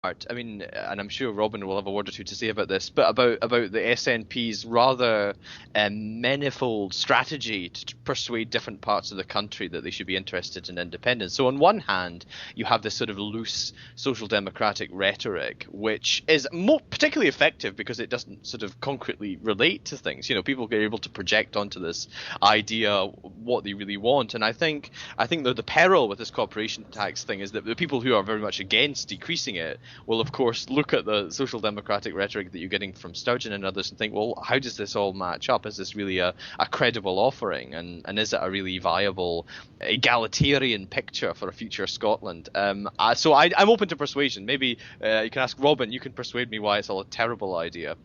I mean, and I'm sure Robin will have a word or two to say about this, but about the SNP's rather manifold strategy to persuade different parts of the country that they should be interested in independence. So on one hand, you have this sort of loose social democratic rhetoric, which is particularly effective because it doesn't sort of concretely relate to things. You know, people get able to project onto this idea what they really want, and I think the peril with this corporation tax thing is that the people who are very much against decreasing it will, of course, look at the social democratic rhetoric that you're getting from Sturgeon and others and think, well, how does this all match up? Is this really a credible offering? And is it a really viable egalitarian picture for a future Scotland? So I'm open to persuasion. Maybe you can ask Robin, you can persuade me why it's all a terrible idea.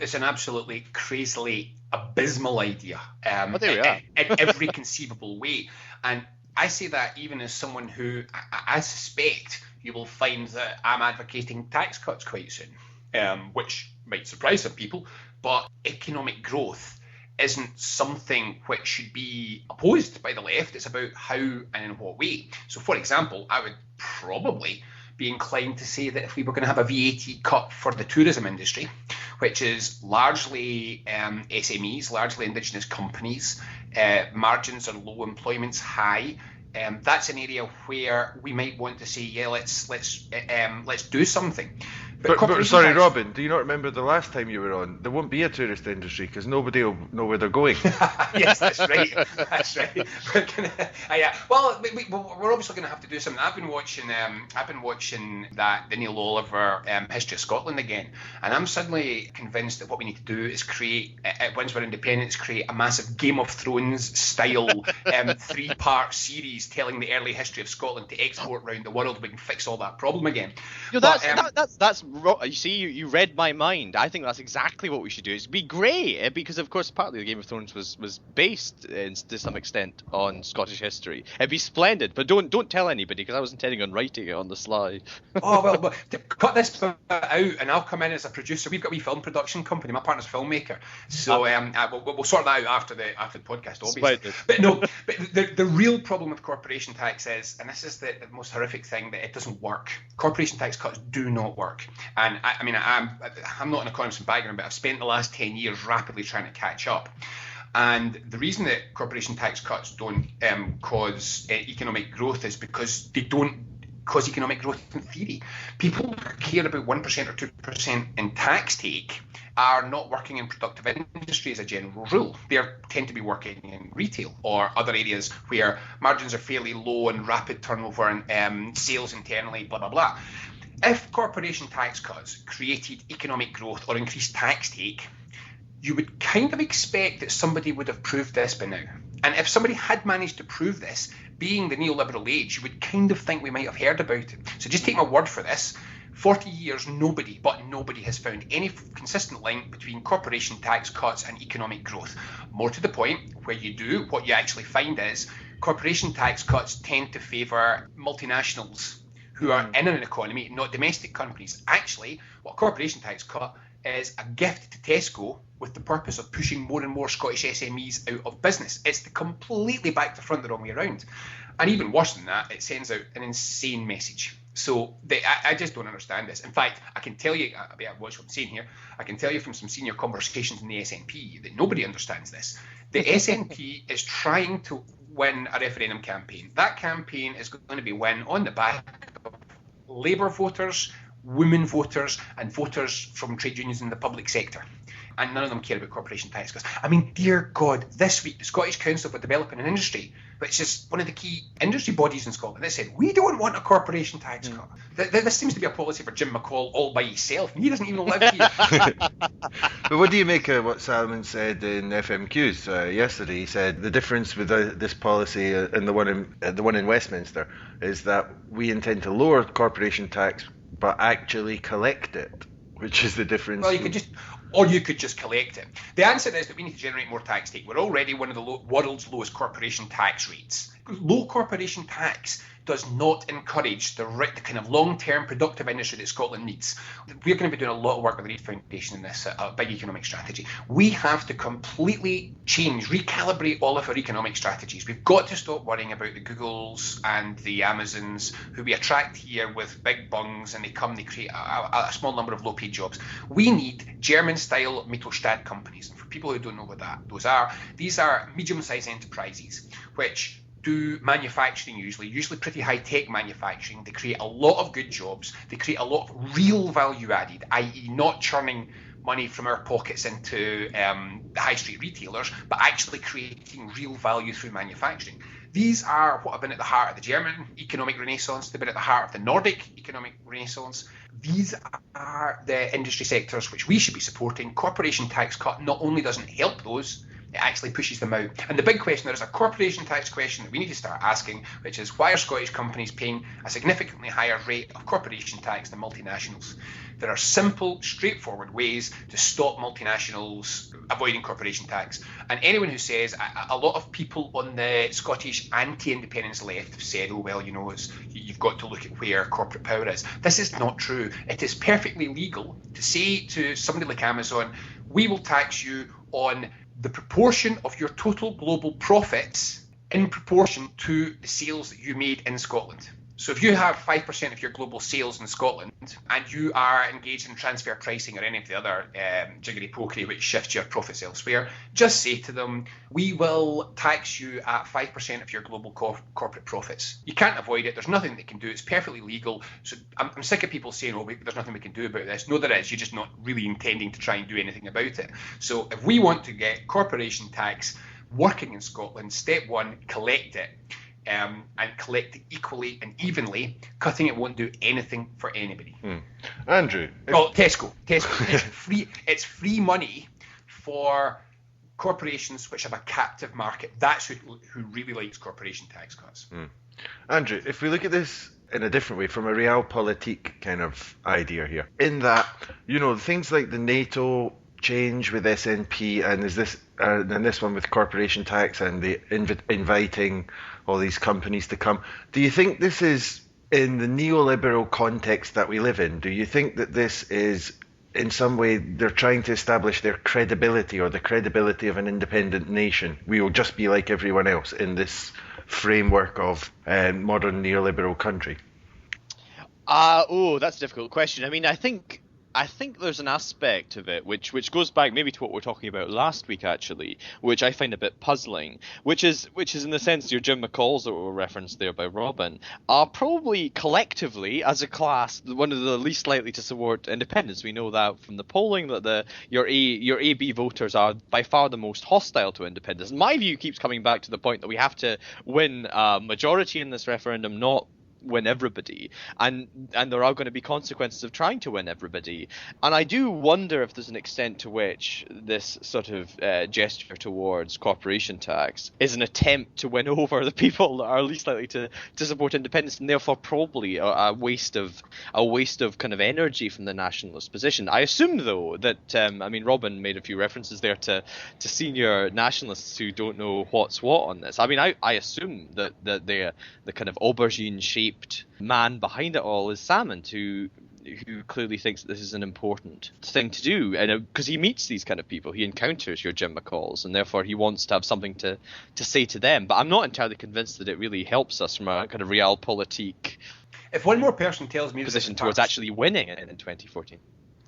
It's an absolutely crazily abysmal idea There we are. in every conceivable way. And I say that even as someone who I suspect you will find that I'm advocating tax cuts quite soon, which might surprise some people, but economic growth isn't something which should be opposed by the left. It's about how and in what way. So, for example, I would probably be inclined to say that if we were going to have a VAT cut for the tourism industry, which is largely SMEs, largely indigenous companies, margins are low, employment's high. That's an area where we might want to say, yeah, let's do something. But sorry, Robin, do you not remember the last time you were on? There won't be a tourist industry because nobody will know where they're going. Yes, that's right. That's right. Yeah. Well, we're obviously going to have to do something. I've been watching the Neil Oliver History of Scotland again, and I'm suddenly convinced that what we need to do is create, once we're independent, is create a massive Game of Thrones style 3-part series telling the early history of Scotland to export around the world. We can fix all that problem again. You know, that's you see, you read my mind. I think that's exactly what we should do. It'd be great because, of course, partly the Game of Thrones was based to some extent on Scottish history. It'd be splendid, but don't tell anybody because I was intending on writing it on the sly. Oh well, but cut this bit out, and I'll come in as a producer. We've got a wee film production company. My partner's a filmmaker, so we'll sort that out after the podcast, obviously. Splendid. But the real problem with corporation tax is, and this is the most horrific thing, that it doesn't work. Corporation tax cuts do not work. And I'm not an economist in background, but I've spent the last 10 years rapidly trying to catch up. And the reason that corporation tax cuts don't cause economic growth is because they don't cause economic growth in theory. People who care about 1% or 2% in tax take are not working in productive industry as a general rule. They tend to be working in retail or other areas where margins are fairly low and rapid turnover and sales internally, blah, blah, blah. If corporation tax cuts created economic growth or increased tax take, you would kind of expect that somebody would have proved this by now. And if somebody had managed to prove this, being the neoliberal age, you would kind of think we might have heard about it. So just take my word for this. 40 years, nobody has found any consistent link between corporation tax cuts and economic growth. More to the point, where you do, what you actually find is corporation tax cuts tend to favour multinationals who are in an economy, not domestic companies. Actually, what a corporation tax cut is a gift to Tesco with the purpose of pushing more and more Scottish SMEs out of business. It's the completely back to front the wrong way around. And even worse than that, it sends out an insane message. So I just don't understand this. In fact, I can tell you, watch what I'm saying here, I can tell you from some senior conversations in the SNP that nobody understands this. The SNP is trying to win a referendum campaign. That campaign is going to be won on the back of Labour voters, women voters, and voters from trade unions in the public sector. And none of them care about corporation tax cuts. I mean, dear God, this week the Scottish Council for Developing an Industry, which is one of the key industry bodies in Scotland, they said, we don't want a corporation tax cut. This seems to be a policy for Jim McCall all by himself, and he doesn't even live here. But what do you make of what Salmon said in FMQs yesterday? He said the difference with this policy and the one in Westminster is that we intend to lower corporation tax but actually collect it, which is the difference. Well, you could just or you could just collect it. The answer is that we need to generate more tax take. We're already one of the world's lowest corporation tax rates. Low corporation tax does not encourage the kind of long-term productive industry that Scotland needs. We're going to be doing a lot of work with the Reid Foundation in this big economic strategy. We have to completely change, recalibrate all of our economic strategies. We've got to stop worrying about the Googles and the Amazons who we attract here with big bungs, and they create a small number of low-paid jobs. We need German-style Mittelstand companies. And for people who don't know what these are medium-sized enterprises which do manufacturing usually pretty high-tech manufacturing. They create a lot of good jobs. They create a lot of real value added, i.e. not churning money from our pockets into high street retailers, but actually creating real value through manufacturing. These are what have been at the heart of the German economic renaissance. They've been at the heart of the Nordic economic renaissance. These are the industry sectors which we should be supporting. Corporation tax cut not only doesn't help those, it actually pushes them out. And the big question, there is a corporation tax question that we need to start asking, which is why are Scottish companies paying a significantly higher rate of corporation tax than multinationals? There are simple, straightforward ways to stop multinationals avoiding corporation tax. And anyone who says, a lot of people on the Scottish anti-independence left have said, oh, well, you've got to look at where corporate power is. This is not true. It is perfectly legal to say to somebody like Amazon, we will tax you on the proportion of your total global profits in proportion to the sales that you made in Scotland. So if you have 5% of your global sales in Scotland and you are engaged in transfer pricing or any of the other jiggery-pokery which shifts your profits elsewhere, just say to them, we will tax you at 5% of your global corporate profits. You can't avoid it. There's nothing they can do. It's perfectly legal. So I'm sick of people saying, oh, there's nothing we can do about this. No, there is. You're just not really intending to try and do anything about it. So if we want to get corporation tax working in Scotland, step one, collect it. And collect it equally and evenly. Cutting it won't do anything for anybody. Andrew. Tesco. It's free money for corporations which have a captive market. That's who really likes corporation tax cuts. Andrew, if we look at this in a different way, from a realpolitik kind of idea here, in that, things like the NATO change with SNP and this one with corporation tax and the inviting all these companies to come. Do you think this is in the neoliberal context that we live in? Do you think that this is in some way they're trying to establish their credibility or the credibility of an independent nation? We will just be like everyone else in this framework of modern neoliberal country. That's a difficult question. I mean, I think there's an aspect of it which goes back maybe to what we were talking about last week, actually, which I find a bit puzzling, which is in the sense your Jim McCalls that were referenced there by Robin are probably collectively as a class one of the least likely to support independence. We know that from the polling that your AB voters are by far the most hostile to independence. And my view keeps coming back to the point that we have to win a majority in this referendum, not win everybody, and there are going to be consequences of trying to win everybody. And I do wonder if there's an extent to which this sort of gesture towards corporation tax is an attempt to win over the people that are least likely to support independence, and therefore probably a waste of kind of energy from the nationalist position. I assume though that Robin made a few references there to senior nationalists who don't know what's what on this. I mean, I assume that the kind of aubergine shaped man behind it all is Salmond, who clearly thinks that this is an important thing to do, and because he meets these kind of people, he encounters your Jim McCalls, and therefore he wants to have something to say to them. But I'm not entirely convinced that it really helps us from a kind of realpolitik if one more person tells me position towards actually winning it in 2014.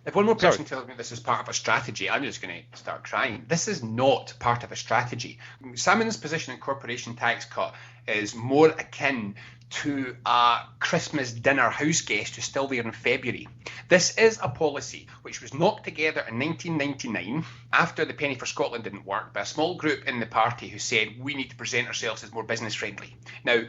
If one more person tells me this is part of a strategy, I'm just going to start crying. This is not part of a strategy. Salmond's position in corporation tax cut is more akin to a Christmas dinner house guest who's still there in February. This is a policy which was knocked together in 1999 after the Penny for Scotland didn't work by a small group in the party who said we need to present ourselves as more business friendly. Now,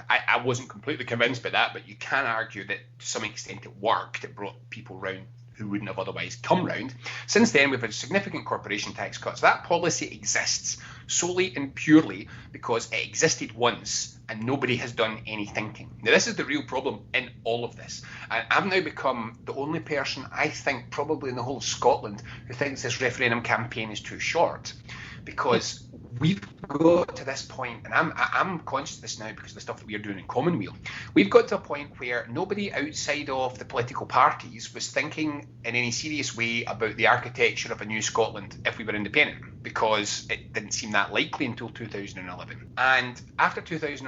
I wasn't completely convinced by that, but you can argue that to some extent it worked. It brought people round who wouldn't have otherwise come round. Since then, we've had significant corporation tax cuts. That policy exists solely and purely because it existed once and nobody has done any thinking. Now, this is the real problem in all of this. And I've now become the only person, I think, probably in the whole of Scotland, who thinks this referendum campaign is too short. Because we've got to this point, and I'm conscious of this now because of the stuff that we are doing in Commonweal. We've got to a point where nobody outside of the political parties was thinking in any serious way about the architecture of a new Scotland if we were independent, because it didn't seem that likely until 2011. And after 2000,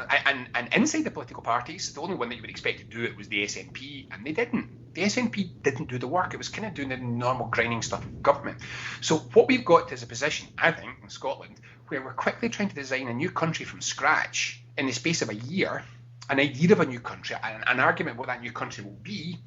and inside the political parties, the only one that you would expect to do it was the SNP, and they didn't. The SNP didn't do the work. It was kind of doing the normal grinding stuff of government. So what we've got is a position, I think, in Scotland, where we're quickly trying to design a new country from scratch in the space of a year, an idea of a new country, an argument what that new country will be,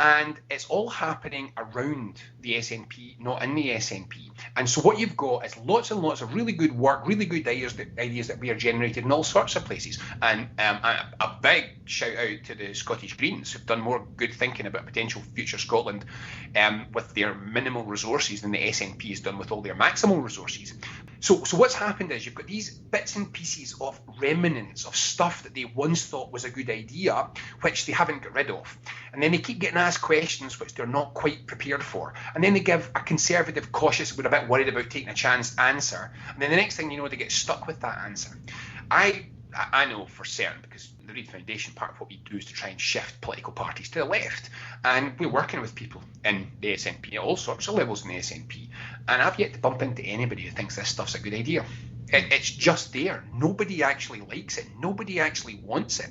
and it's all happening around the SNP, not in the SNP. And so what you've got is lots and lots of really good work, really good ideas that we are generated in all sorts of places. And a big shout out to the Scottish Greens, who've done more good thinking about potential future Scotland with their minimal resources than the SNP has done with all their maximal resources. So what's happened is you've got these bits and pieces of remnants of stuff that they once thought was a good idea, which they haven't got rid of. And then they keep getting asked questions which they're not quite prepared for. And then they give a conservative, cautious, we're a bit worried about taking a chance answer. And then the next thing you know, they get stuck with that answer. I know for certain, because the Reid Foundation, part of what we do is to try and shift political parties to the left. And we're working with people in the SNP at all sorts of levels in the SNP. And I've yet to bump into anybody who thinks this stuff's a good idea. It's just there. Nobody actually likes it. Nobody actually wants it.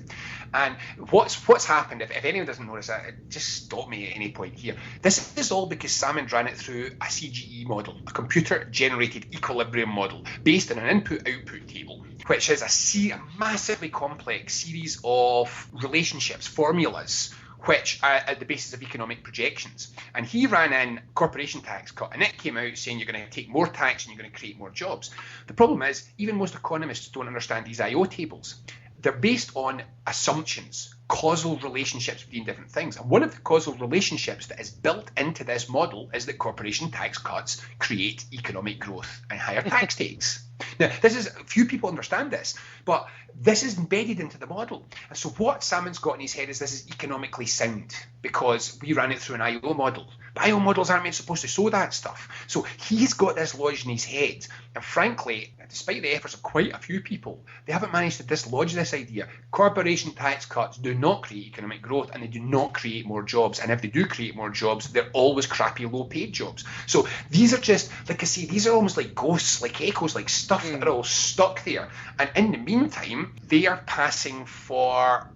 And what's happened, if anyone doesn't notice that, just stop me at any point here. This is all because Salmond ran it through a CGE model, a computer-generated equilibrium model, based on an input-output table, which is a massively complex series of relationships, formulas, which are at the basis of economic projections. And he ran in corporation tax cut, and it came out saying you're going to take more tax and you're going to create more jobs. The problem is, even most economists don't understand these IO tables. They're based on assumptions, causal relationships between different things. And one of the causal relationships that is built into this model is that corporation tax cuts create economic growth and higher tax takes. Now, few people understand this, but this is embedded into the model. And so what Salmond's got in his head is this is economically sound because we ran it through an IO model. But IO models aren't supposed to show that stuff. So he's got this lodged in his head. And frankly, despite the efforts of quite a few people, they haven't managed to dislodge this idea. Corporation tax cuts do not create economic growth and they do not create more jobs. And if they do create more jobs, they're always crappy, low-paid jobs. So these are just, like I say, these are almost like ghosts, like echoes, like stuff that are all stuck there. And in the meantime, they are passing for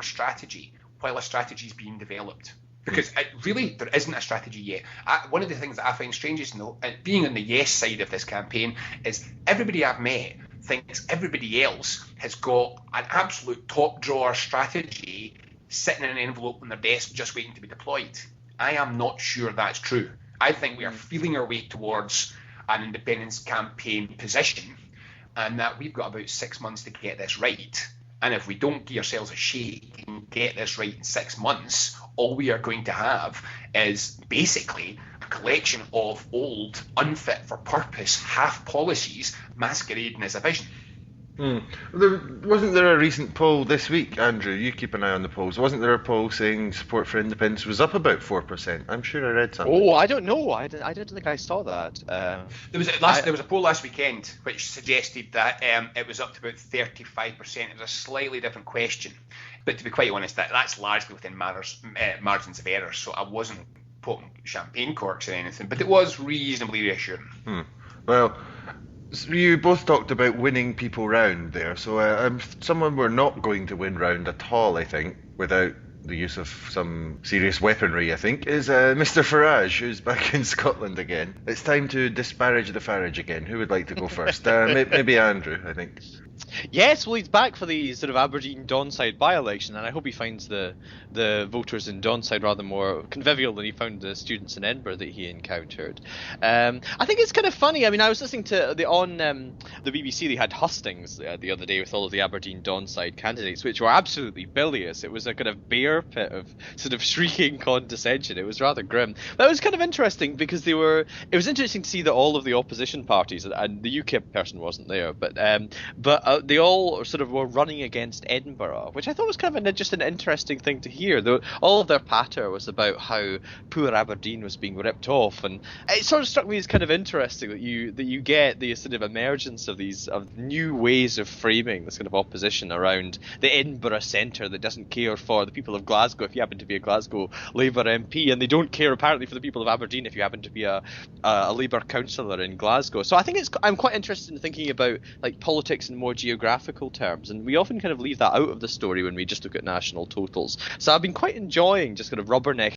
strategy while a strategy is being developed. Because really, there isn't a strategy yet. One of the things that I find strangest, being on the yes side of this campaign, is everybody I've met thinks everybody else has got an absolute top drawer strategy sitting in an envelope on their desk just waiting to be deployed. I am not sure that's true. I think we are feeling our way towards an independence campaign position, and that we've got about 6 months to get this right. And if we don't give ourselves a shake and get this right in 6 months, all we are going to have is basically a collection of old, unfit for purpose half policies masquerading as a vision. Wasn't there a recent poll this week, Andrew? You keep an eye on the polls. Wasn't there a poll saying support for independence was up about 4%? I'm sure I read something. Oh, I don't know. I didn't think I saw that. There was a poll last weekend which suggested that it was up to about 35%. It was a slightly different question, but to be quite honest, that's largely within margins of error. So I wasn't popping champagne corks or anything, but it was reasonably reassuring. Well, you both talked about winning people round there, so someone we're not going to win round at all, I think, without the use of some serious weaponry, I think, is Mr. Fauxrage, who's back in Scotland again. It's time to disparage the Farage again. Who would like to go first? Maybe Andrew, I think. Yes, well, he's back for the sort of Aberdeen Donside by-election, and I hope he finds the voters in Donside rather more convivial than he found the students in Edinburgh that he encountered. I think it's kind of funny. I mean, I was listening to the BBC. They had hustings the other day with all of the Aberdeen Donside candidates, which were absolutely bilious. It was a kind of bear pit of sort of shrieking condescension. It was rather grim. But it was kind of interesting because it was interesting to see that all of the opposition parties, and the UKIP person wasn't there, but they all sort of were running against Edinburgh, which I thought was kind of just an interesting thing to hear. Though all of their patter was about how poor Aberdeen was being ripped off, and it sort of struck me as kind of interesting that you get the sort of emergence of these new ways of framing this kind of opposition around the Edinburgh centre that doesn't care for the people of Glasgow if you happen to be a Glasgow Labour MP, and they don't care apparently for the people of Aberdeen if you happen to be a Labour councillor in Glasgow. So I think I'm quite interested in thinking about like politics in more geographical terms, and we often kind of leave that out of the story when we just look at national totals. So I've been quite enjoying just kind of rubbernecking